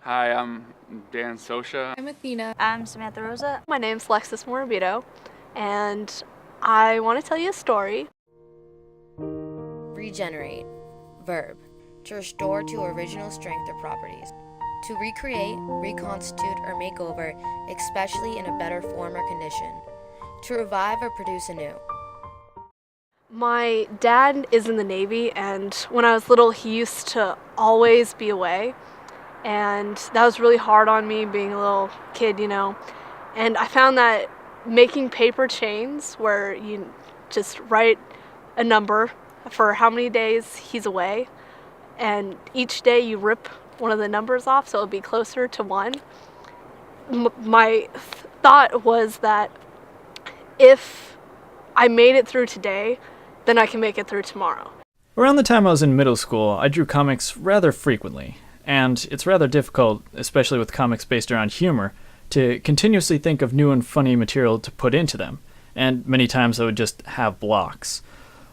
Hi, I'm Dan Sosha. I'm Athena. I'm Samantha Rosa. My name's Lexis Morabito, and I want to tell you a story. Regenerate. Verb. To restore to original strength or properties. To recreate, reconstitute, or make over, especially in a better form or condition. To revive or produce anew. My dad is in the Navy, and when I was little, he used to always be away. And that was really hard on me being a little kid, And I found that making paper chains where you just write a number for how many days he's away, and each day you rip one of the numbers off so it'll be closer to one. My thought was that if I made it through today, then I can make it through tomorrow. Around the time I was in middle school, I drew comics rather frequently, and it's rather difficult, especially with comics based around humor, to continuously think of new and funny material to put into them, and many times I would just have blocks.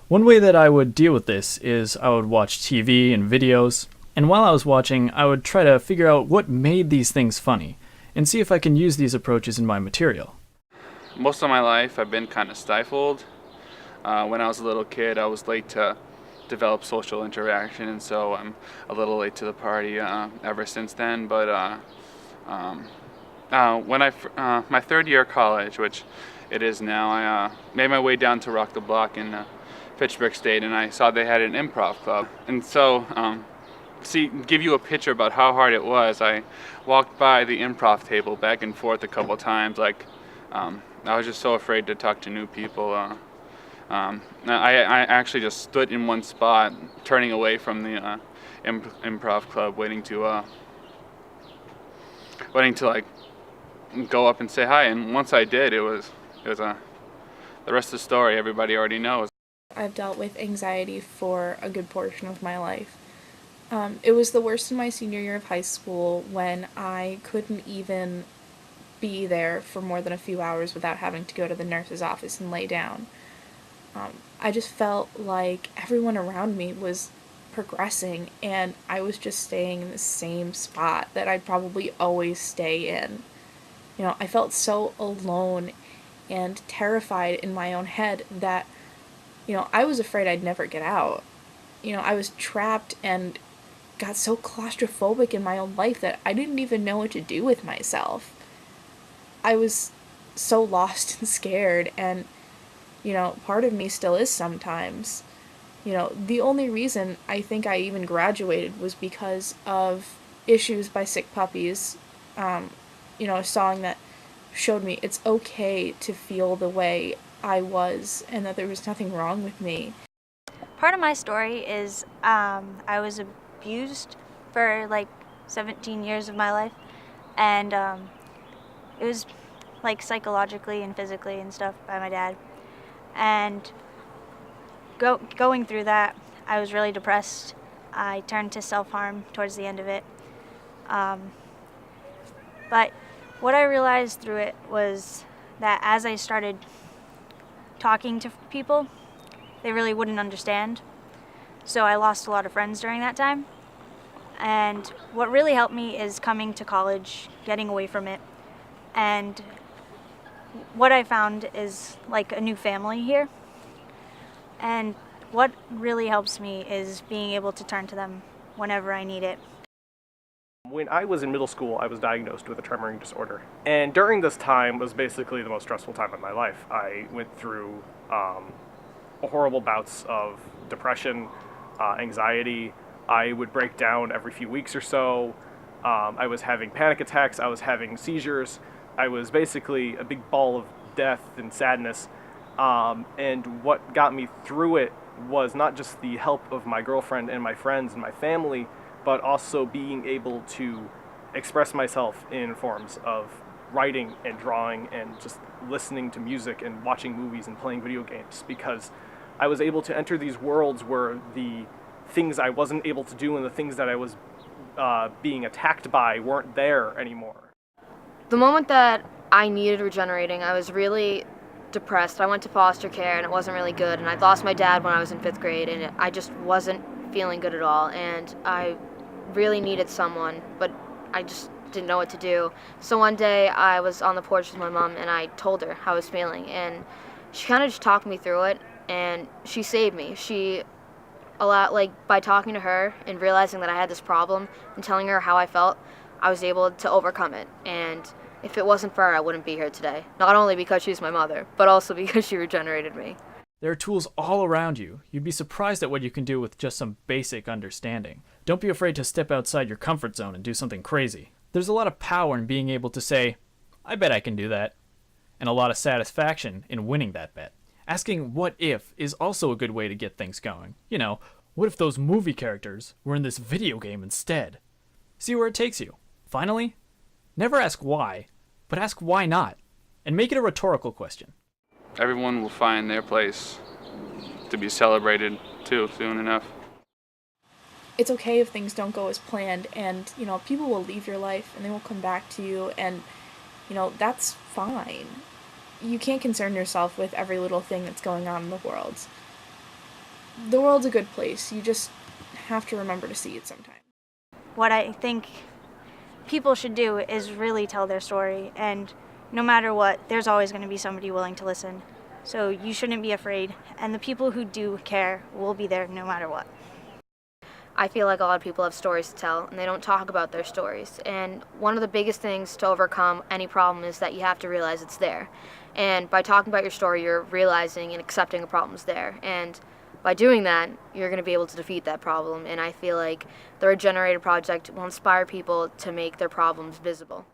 One way that I would deal with this is I would watch TV and videos, and while I was watching, I would try to figure out what made these things funny, and see if I can use these approaches in my material. Most of my life I've been kind of stifled. When I was a little kid, I was late to develop social interaction, and so I'm a little late to the party ever since then. But when my third year of college, which it is now, I made my way down to Rock the Block in Fitchburg State, and I saw they had an improv club. And so, give you a picture about how hard it was, I walked by the improv table back and forth a couple times. I was just so afraid to talk to new people. I actually just stood in one spot, turning away from the improv club, waiting to go up and say hi. And once I did, it was the rest of the story everybody already knows. I've dealt with anxiety for a good portion of my life. It was the worst in my senior year of high school when I couldn't even be there for more than a few hours without having to go to the nurse's office and lay down. I just felt like everyone around me was progressing and I was just staying in the same spot that I'd probably always stay in. I felt so alone and terrified in my own head that, I was afraid I'd never get out. I was trapped and got so claustrophobic in my own life that I didn't even know what to do with myself. I was so lost and scared, and part of me still is sometimes. The only reason I think I even graduated was because of Issues by Sick Puppies, a song that showed me it's okay to feel the way I was and that there was nothing wrong with me. Part of my story is I was abused for 17 years of my life, and it was psychologically and physically and stuff by my dad. And going through that, I was really depressed. I turned to self-harm towards the end of it. But what I realized through it was that as I started talking to people, they really wouldn't understand. So I lost a lot of friends during that time. And what really helped me is coming to college, getting away from it. And what I found is a new family here. And what really helps me is being able to turn to them whenever I need it. When I was in middle school, I was diagnosed with a tremoring disorder. And during this time was basically the most stressful time of my life. I went through horrible bouts of depression, anxiety. I would break down every few weeks or so. I was having panic attacks. I was having seizures. I was basically a big ball of death and sadness. And what got me through it was not just the help of my girlfriend and my friends and my family, but also being able to express myself in forms of writing and drawing and just listening to music and watching movies and playing video games, because I was able to enter these worlds where the things I wasn't able to do and the things that I was being attacked by weren't there anymore. The moment that I needed regenerating, I was really depressed. I went to foster care and it wasn't really good, and I'd lost my dad when I was in 5th grade, and I just wasn't feeling good at all, and I really needed someone, but I just didn't know what to do. So one day I was on the porch with my mom and I told her how I was feeling, and she kind of just talked me through it, and she saved me. She allowed, like, by talking to her and realizing that I had this problem and telling her how I felt, I was able to overcome it. And if it wasn't for her, I wouldn't be here today. Not only because she's my mother, but also because she regenerated me. There are tools all around you. You'd be surprised at what you can do with just some basic understanding. Don't be afraid to step outside your comfort zone and do something crazy. There's a lot of power in being able to say, I bet I can do that, and a lot of satisfaction in winning that bet. Asking what if is also a good way to get things going. You know, what if those movie characters were in this video game instead? See where it takes you. Finally, never ask why, but ask why not, and make it a rhetorical question. Everyone will find their place to be celebrated too soon enough. It's okay if things don't go as planned, and, you know, people will leave your life and they will come back to you, and, you know, that's fine. You can't concern yourself with every little thing that's going on in the world. The world's a good place. You just have to remember to see it sometime. What I think people should do is really tell their story, and no matter what, there's always going to be somebody willing to listen. So you shouldn't be afraid, and the people who do care will be there no matter what. I feel like a lot of people have stories to tell, and they don't talk about their stories. And one of the biggest things to overcome any problem is that you have to realize it's there. And by talking about your story, you're realizing and accepting a problem's there. And by doing that, you're going to be able to defeat that problem. And I feel like the Regenerated Project will inspire people to make their problems visible.